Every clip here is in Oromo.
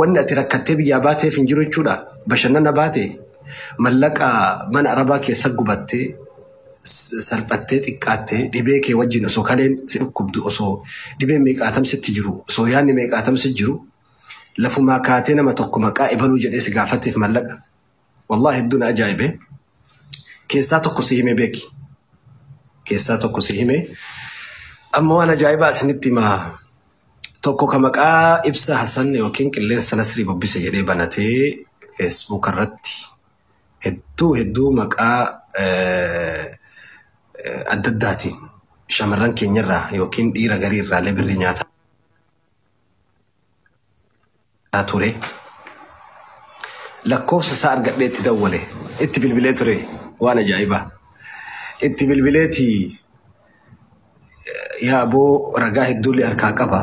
wanni ati rakkattee biyyaa baatee hin jiru jechuudha. Bashannana baatee mallaqa mana arabaa keessa gubattee salphattee xiqqaattee dhibee kee wajjin osoo kaleen si dhukkubdu osoo dhibeen meeqaatamsitti jiru osoo yaanni meeqaatamsitti jiru lafumaa kaatee nama tokko maqaa ibaluu jedhee si gaafatteef mallaqa. Wallahi hedduun ajaa'ibe. Keessaa tokko si hime beeki. Keessaa tokko si hime. Amma waan ajaa'ibaa isinitti himaa. Tokko ka maqaa Ibsaa Hasan yookiin Qilleensa Nasrii Bobbise jedhee banatee Facebook irratti hedduu maqaa adda addaatiin shamarran keenyarraa yookiin dhiira garii irraa birrii nyaataa ture. Lakkoofsa isaa argadhee itti dawwale itti bilbilee ture waan ajaa'ibaa. Itti bilbileeti yaa aboo ragaa hedduullee harkaa qaba.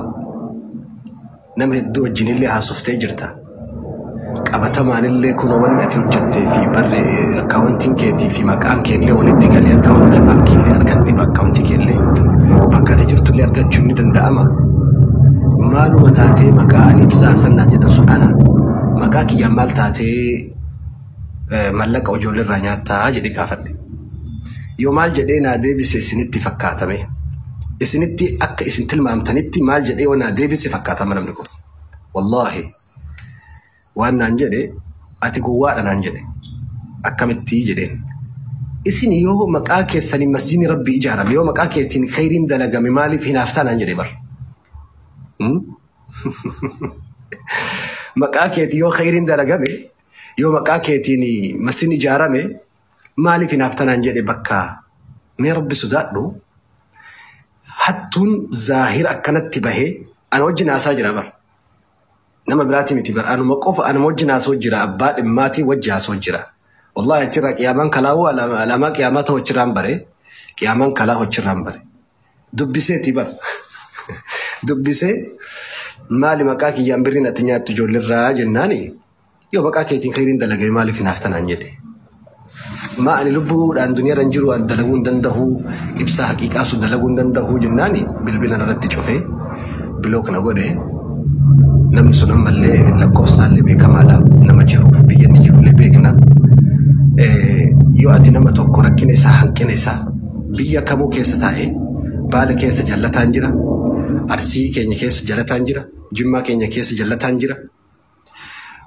Nama hedduu wajjinillee haasoftee jirta. Qabatamaanillee kun wanni ati hojjettee fi barre akkaawuntiin keetii fi maqaan keellee walitti galee akkaawuntii baankiillee arganne akkaawuntii keellee bakka ati jirtullee argachuun ni danda'ama. Maaluma taatee maqaa ani Ibsaa Hasan jedhan sun ana maqaa kiyyaan maal taatee mallaqa ijoollee irraa nyaattaa jedhee gaafadhe. Yoo maal jedhee naa deebise isinitti fakkaatame. Isinitti akka isin tilmaamtanitti maal jedhee naa deebise fakkaatama namni kun. Wallahi waan naan jedhe ati gowwaadha naan jedhe akkamitti jedheen. Isin yoo maqaa keessanii masjiidni Rabbii ijaarame yoo maqaa keetiin khayriin dalagame maaliif hinaaftaa naan jedhe bar. Maqaa keetii yoo khayriin dalagame yoo maqaa keetiin masjiidni ijaarame maaliif hinaaftaa naan jedhe bakka mee Rabbi sodaadhu. Hattuun zaahira akkanatti bahee ana wajjin haasaa jira bar. Nama biraati miti bar anuma qofa anuma wajjin haasoo jira abbaa dhimmaatii wajji haasoo jira. Wallahi achirraa qiyaamaan kalaawu alaamaa qiyaamaa ta'u achirraan bare qiyaamaan kalaa achirraan bare. Dubbiseeti bar. Dubbisee maali maqaa kiyyaan birriin ati nyaattu ijoolleerraa jennaani yoo maqaa keetiin khayriin dalagame maaliif hinaaftaa naan jedhe. Ma ani lubbuudhaan duniyaa irra jiru dalaguu hin danda'u Ibsaa haqiiqaa sun dalaguu hin danda'u jennaani bilbila irratti cufee bilook na godhe. Namni sun ammallee lakkoofsaallee beekamaadha nama jiru biyya inni jirullee beekna. Yoo ati nama tokko rakkina isaa hanqina isaa biyya kamuu keessa taa'ee Baale keessa jallataan jira, Arsii keenya keessa jallataan jira, Jimmaa keenya keessa jallataan jira,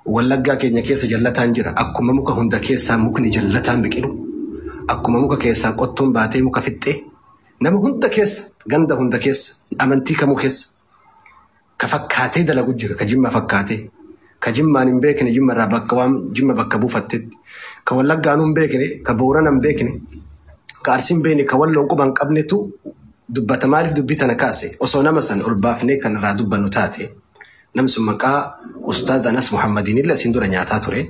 Wallaggaa keenya keessa jallataan jira. Akkuma muka hunda keessaa mukni jallataan biqilu, akkuma muka keessaa qottuun baatee muka fixxee nama hunda keessa ganda hunda keessa amantii kamuu keessa ka fakkaatee dalagu jira. Ka Jimmaa fakkaatee ka Jimmaan hin beekne Jimma irraa bakka waan Jimma bakka buufattetti ka Wallaggaan hin beekne ka Boorana hin beekne ka Arsii hin beekne ka Walloon quba hin qabnetu dubbata. Maaliif dubbii tana kaase osoo nama san ol baafnee kan irraa dubbannu taate namni sun maqaa Ustaad Anas Muhammadiin illee isin dura nyaataa ture.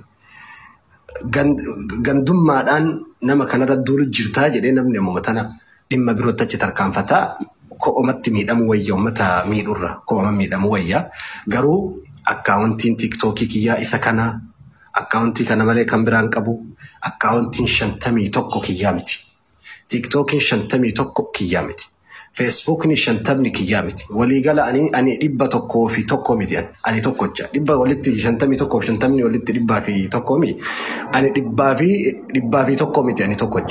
Gandummaadhaan nama kanarra duulu jirtaa jedhee namni ammoo tana dhimma birootti achi tarkaanfataa ko'omatti miidhamu wayya uummata miidhurra ko'oma miidhamu wayya. Garuu akkaawuntiin tiktookii kiyyaa isa kana akkaawuntii kana malee kan biraan qabu akkaawuntiin 51 kiyyaa miti. Tiktookiin 51 kiyyaa miti. Facebookni 50 kiyyaa miti. Waliigala ani 101 miti ani tokkocha. 100 walitti 51 50 walitti 101 mi. Ani 100 fi 1 miti ani tokkocha.